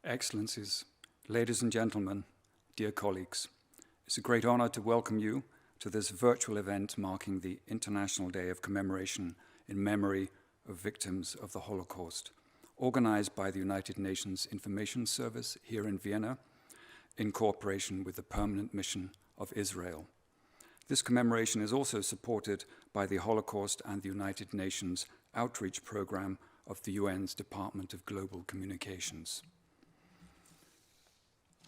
Excellencies, ladies and gentlemen, dear colleagues, it's a great honor to welcome you to this virtual event marking the International Day of Commemoration in memory of victims of the Holocaust, organized by the United Nations Information Service here in Vienna in cooperation with the Permanent Mission of Israel. This commemoration is also supported by the Holocaust and the United Nations Outreach Program of the UN's Department of Global Communications.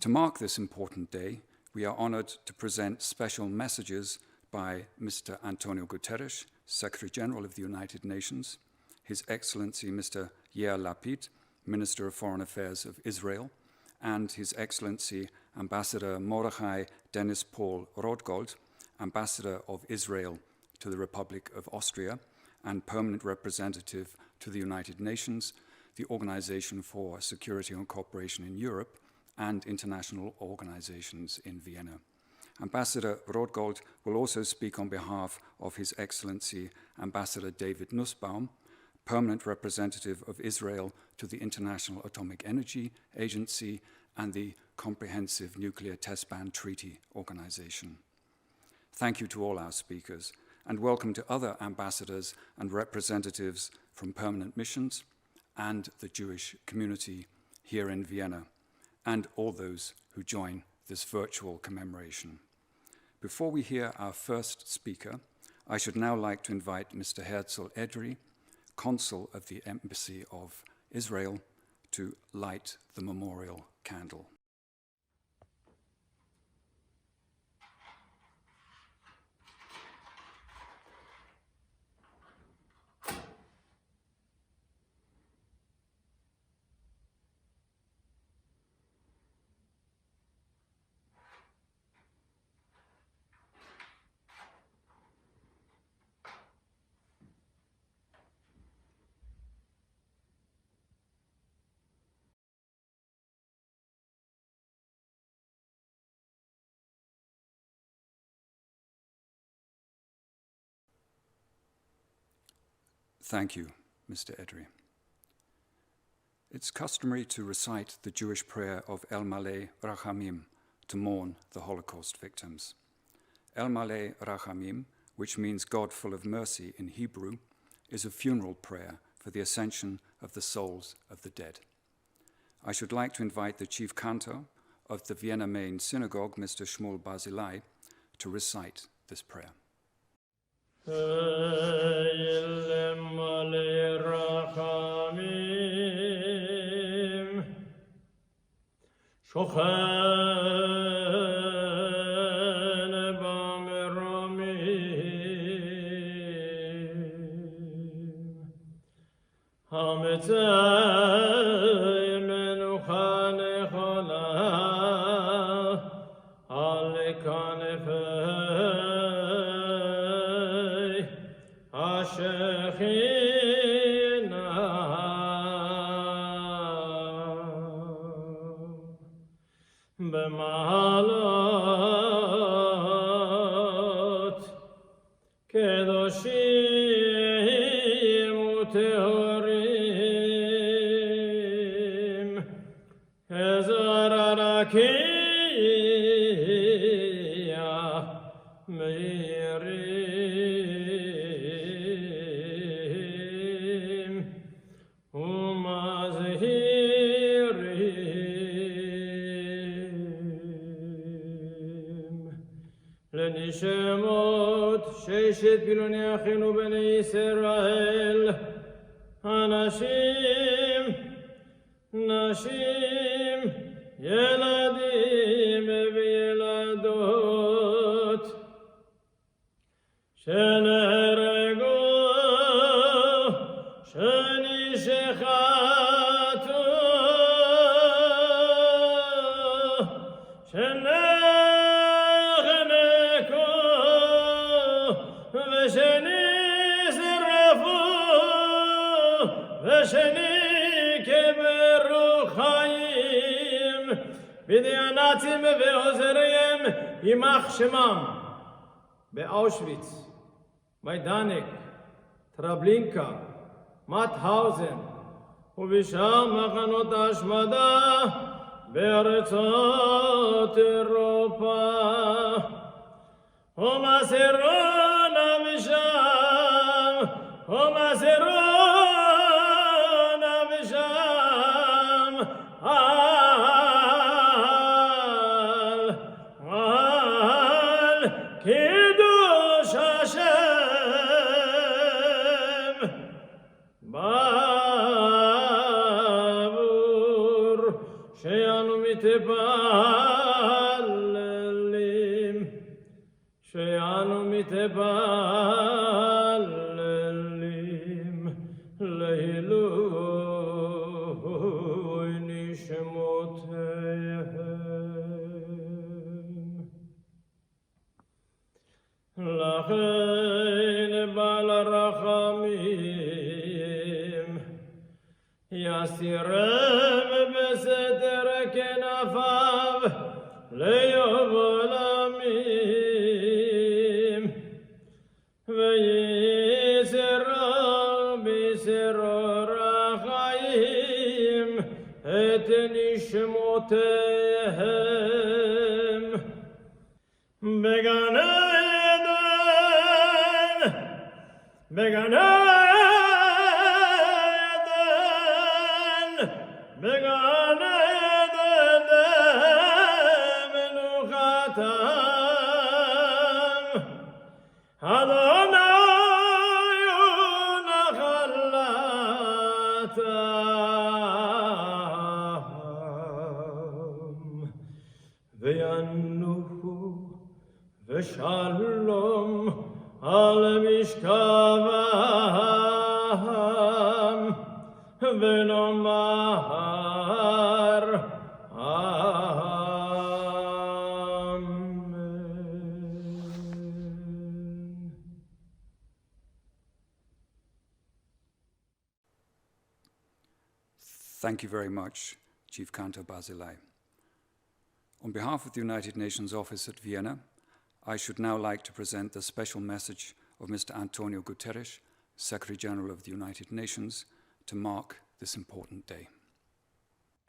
To mark this important day, we are honored to present special messages by Mr. Antonio Guterres, Secretary General of the United Nations, His Excellency Mr. Yair Lapid, Minister of Foreign Affairs of Israel, and His Excellency Ambassador Mordechai Denis Paul Rodgold, Ambassador of Israel to the Republic of Austria and Permanent Representative to the United Nations, the Organization for Security and Cooperation in Europe, and international organizations in Vienna. Ambassador Rodgold will also speak on behalf of His Excellency Ambassador David Nussbaum, Permanent Representative of Israel to the International Atomic Energy Agency and the Comprehensive Nuclear Test Ban Treaty Organization. Thank you to all our speakers, and welcome to other ambassadors and representatives from permanent missions and the Jewish community here in Vienna, and all those who join this virtual commemoration. Before we hear our first speaker, I should now like to invite Mr. Herzl Edry, Consul of the Embassy of Israel, to light the memorial candle. Thank you, Mr. Edry. It's customary to recite the Jewish prayer of El Maleh Rachamim to mourn the Holocaust victims. El Maleh Rachamim, which means God full of mercy in Hebrew, is a funeral prayer for the ascension of the souls of the dead. I should like to invite the Chief Cantor of the Vienna Main Synagogue, Mr. Shmuel Barzilai, to recite this prayer. ששת פילוני אחינו בני ישראל, אנשים, נשים, ילדים וילדות, שנהרגו, שנשחטו, ושני קברו חיים בידי הנאצים ועוזריהם יימח שמם באושוויץ, מיידנק, טרבלינקה, מאוטהאוזן ובשאר מחנות ההשמדה בארצות אירופה. ומסרונה משם, ומסרונה משם, על קידוש השם בעבור שאנו מתפללים, שאנו מתפללים לעילוי נשמותיהם. לכן בעל הרחמים יסירם בסתר כנפיו ליובלמים, ויסרו בסרור החיים את נשמותיהם. בגן עדן, בגן עדן, בגן עדן מנוחתם, אדוני ונחלתם, וינוחו ושלום על משכבם, ונאמר אמן. Thank you very much, Chief Cantor Barzilai. On behalf of the United Nations Office at Vienna, I should now like to present the special message of Mr. Antonio Guterres, Secretary General of the United Nations, to mark this important day.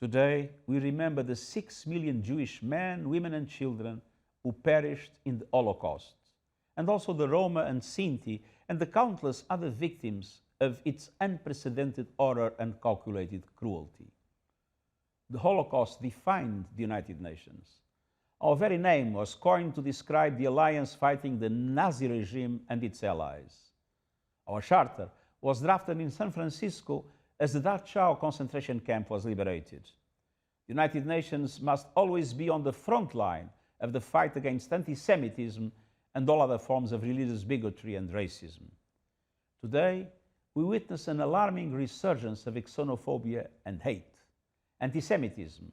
Today, we remember the 6 million Jewish men, women and children who perished in the Holocaust, and also the Roma and Sinti and the countless other victims of its unprecedented horror and calculated cruelty. The Holocaust defined the United Nations. Our very name was coined to describe the alliance fighting the Nazi regime and its allies. Our charter was drafted in San Francisco as the Dachau concentration camp was liberated. The United Nations must always be on the front line of the fight against anti-Semitism and all other forms of religious bigotry and racism. Today, we witness an alarming resurgence of xenophobia and hate. Anti-Semitism,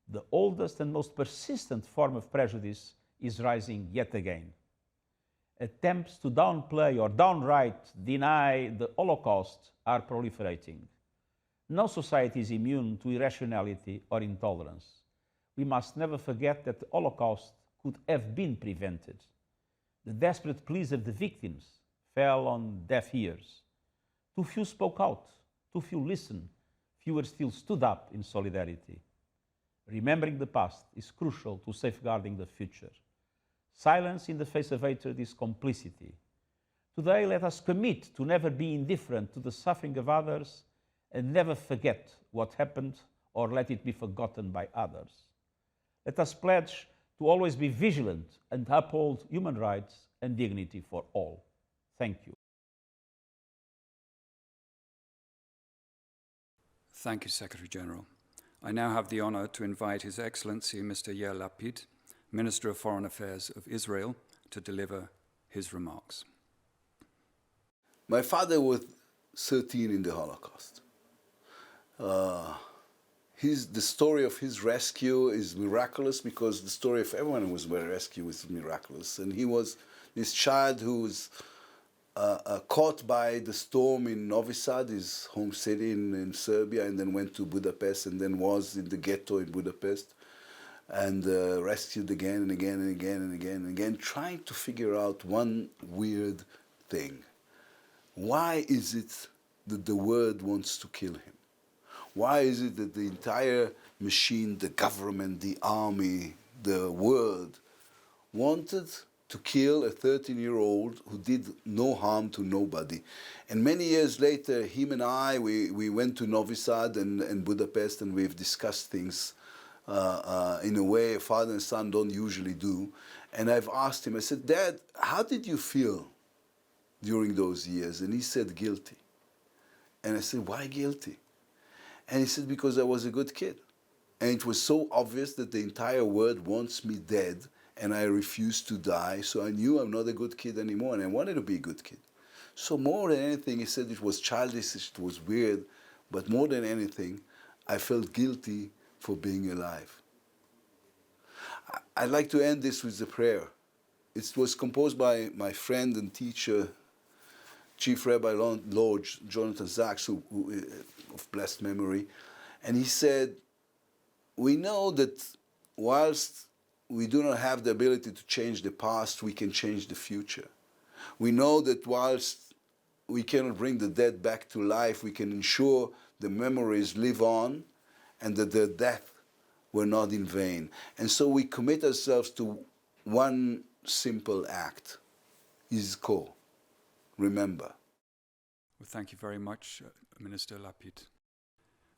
the oldest and most persistent form of prejudice, is rising yet again. Attempts to downplay or downright deny the Holocaust are proliferating. No society is immune to irrationality or intolerance. We must never forget that the Holocaust could have been prevented. The desperate pleas of the victims fell on deaf ears. Too few spoke out, too few listened, fewer still stood up in solidarity. Remembering the past is crucial to safeguarding the future. Silence in the face of hatred is complicity. Today, let us commit to never be indifferent to the suffering of others and never forget what happened or let it be forgotten by others. Let us pledge to always be vigilant and uphold human rights and dignity for all. Thank you. Thank you, Secretary General. I now have the honor to invite His Excellency Mr. Yair Lapid, Minister of Foreign Affairs of Israel, to deliver his remarks. My father was 13 in the Holocaust. The story of his rescue is miraculous because the story of everyone who was rescued was miraculous. And he was this child who was caught by the storm in Novi Sad, his home city in Serbia, and then went to Budapest, and then was in the ghetto in Budapest, and rescued again and again and again and again and again, trying to figure out one weird thing. Why is it that the world wants to kill him? Why is it that the entire machine, the government, the army, the world, wanted to kill a 13-year-old who did no harm to nobody? And many years later, him and I, we went to Novi Sad and Budapest, and we've discussed things in a way a father and son don't usually do. And I've asked him, I said, Dad, how did you feel during those years? And he said, guilty. And I said, why guilty? And he said, because I was a good kid. And it was so obvious that the entire world wants me dead, and I refused to die, so I knew I'm not a good kid anymore, and I wanted to be a good kid. So more than anything, he said it was childish, it was weird, but more than anything, I felt guilty for being alive. I'd like to end this with a prayer. It was composed by my friend and teacher, Chief Rabbi Lord Jonathan Sachs, who of blessed memory, and he said, we know that whilst we do not have the ability to change the past, we can change the future. We know that whilst we cannot bring the dead back to life, we can ensure the memories live on and that their death were not in vain. And so we commit ourselves to one simple act, Izko, remember. Well, thank you very much, Minister Lapid.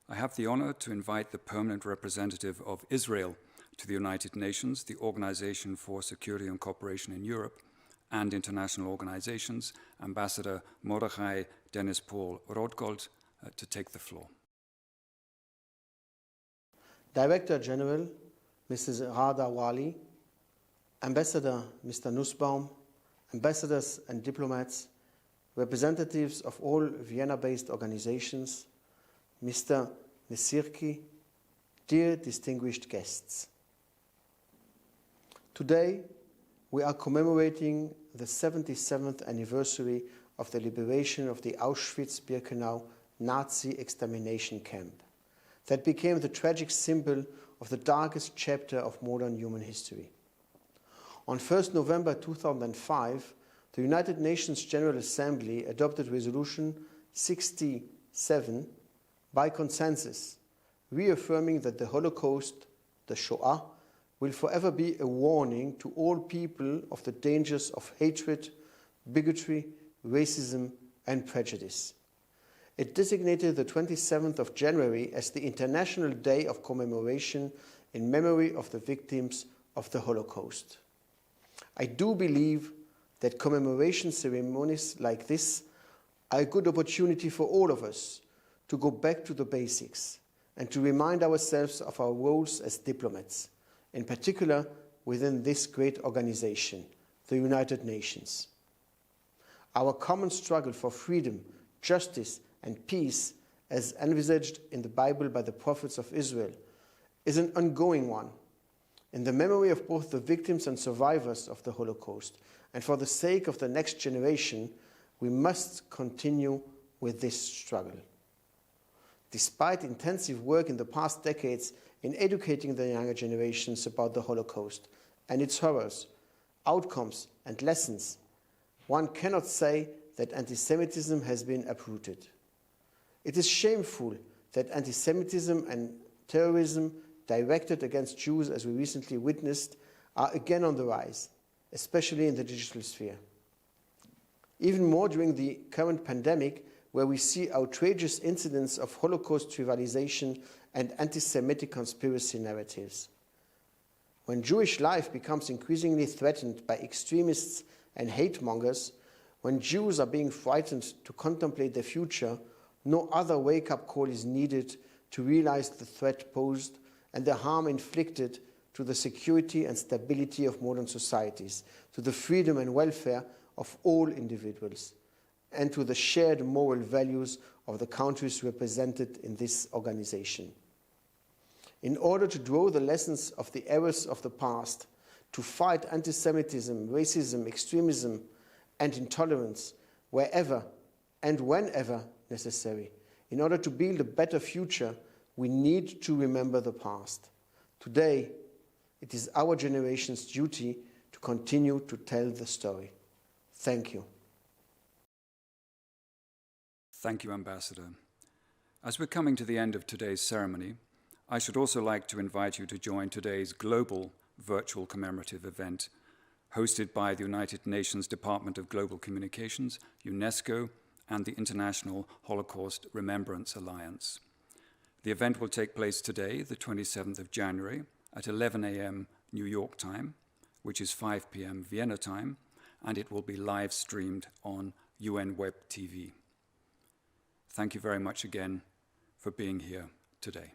I have the honor to invite the permanent representative of Israel to the United Nations, the Organization for Security and Cooperation in Europe, and international organizations, Ambassador Mordechai Denis Paul Rodgold, to take the floor. Director General, Mrs. Rada Wali, Ambassador Mr. Nussbaum, ambassadors and diplomats, representatives of all Vienna-based organizations, Mr. Nesirky, dear distinguished guests. Today, we are commemorating the 77th anniversary of the liberation of the Auschwitz-Birkenau Nazi extermination camp that became the tragic symbol of the darkest chapter of modern human history. On 1st November 2005, the United Nations General Assembly adopted Resolution 67 by consensus, reaffirming that the Holocaust, the Shoah, will forever be a warning to all people of the dangers of hatred, bigotry, racism, and prejudice. It designated the 27th of January as the International Day of Commemoration in memory of the victims of the Holocaust. I do believe that commemoration ceremonies like this are a good opportunity for all of us to go back to the basics and to remind ourselves of our roles as diplomats, in particular within this great organization, the United Nations. Our common struggle for freedom, justice, and peace, as envisaged in the Bible by the prophets of Israel, is an ongoing one. In the memory of both the victims and survivors of the Holocaust, and for the sake of the next generation, we must continue with this struggle. Despite intensive work in the past decades in educating the younger generations about the Holocaust and its horrors, outcomes, and lessons, one cannot say that anti-Semitism has been uprooted. It is shameful that anti-Semitism and terrorism directed against Jews, as we recently witnessed, are again on the rise, especially in the digital sphere. Even more during the current pandemic, where we see outrageous incidents of Holocaust trivialization and anti-Semitic conspiracy narratives. When Jewish life becomes increasingly threatened by extremists and hate mongers, when Jews are being frightened to contemplate their future, no other wake-up call is needed to realize the threat posed and the harm inflicted to the security and stability of modern societies, to the freedom and welfare of all individuals, and to the shared moral values of the countries represented in this organization. In order to draw the lessons of the errors of the past, to fight anti-Semitism, racism, extremism, and intolerance wherever and whenever necessary, in order to build a better future, we need to remember the past. Today, it is our generation's duty to continue to tell the story. Thank you. Thank you, Ambassador. As we're coming to the end of today's ceremony, I should also like to invite you to join today's global virtual commemorative event hosted by the United Nations Department of Global Communications, UNESCO, and the International Holocaust Remembrance Alliance. The event will take place today, the 27th of January, at 11 a.m. New York time, which is 5 p.m. Vienna time, and it will be live streamed on UN Web TV. Thank you very much again for being here today.